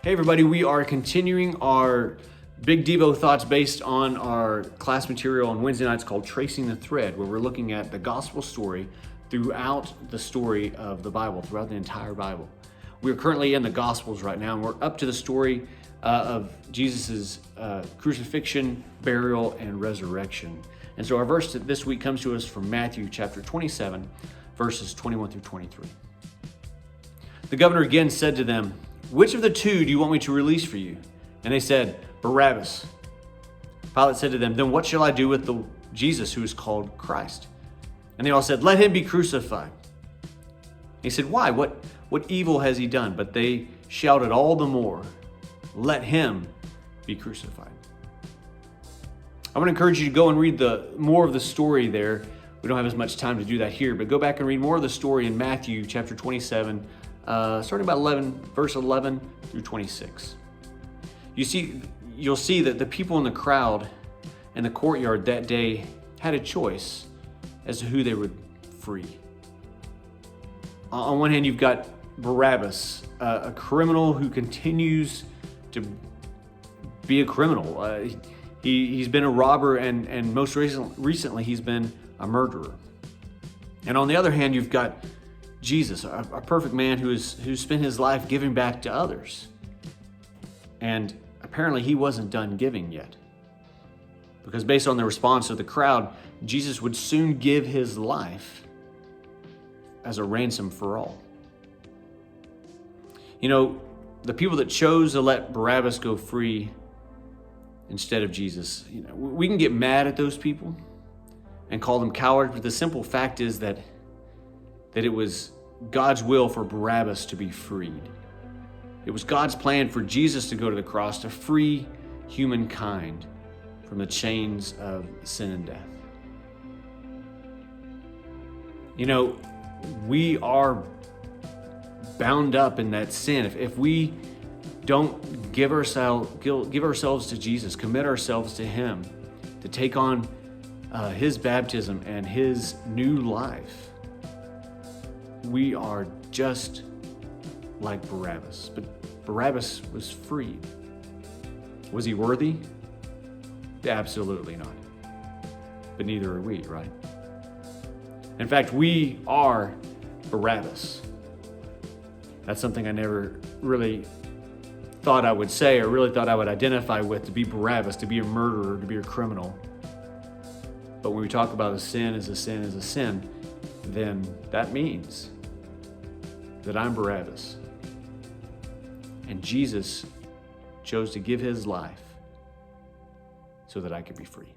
Hey everybody, we are continuing our big Devo thoughts based on our class material on Wednesday nights called Tracing the Thread, where we're looking at the gospel story throughout the story of the Bible, throughout the entire Bible. We're currently in the Gospels right now, and we're up to the story of Jesus' crucifixion, burial, and resurrection. And so our verse this week comes to us from Matthew chapter 27, verses 21 through 23. The governor again said to them, "Which of the two do you want me to release for you?" And they said, "Barabbas." Pilate said to them, "Then what shall I do with the Jesus who is called Christ?" And they all said, "Let him be crucified." He said, "Why? What evil has he done?" But they shouted all the more, "Let him be crucified." I want to encourage you to go and read more of the story there. We don't have as much time to do that here, but go back and read more of the story in Matthew chapter 27, starting about verse 11 through 26. You'll see that the people in the crowd in the courtyard that day had a choice as to who they would free. On one hand, you've got Barabbas, a criminal who continues to be a criminal. He's been a robber, and most recently he's been a murderer. And on the other hand, you've got Jesus, a perfect man who spent his life giving back to others. And apparently he wasn't done giving yet. Because based on the response of the crowd, Jesus would soon give his life as a ransom for all. You know, the people that chose to let Barabbas go free instead of Jesus, we can get mad at those people and call them cowards, but the simple fact is that it was God's will for Barabbas to be freed. It was God's plan for Jesus to go to the cross to free humankind from the chains of sin and death. We are bound up in that sin. If we don't give ourselves to Jesus, commit ourselves to him, to take on his baptism and his new life, we are just like Barabbas. But Barabbas was freed. Was he worthy? Absolutely not. But neither are we, right? In fact, we are Barabbas. That's something I never really thought I would say or really thought I would identify with, to be Barabbas, to be a murderer, to be a criminal. But when we talk about a sin is a sin is a sin, then that means that I'm Barabbas. And Jesus chose to give his life so that I could be free.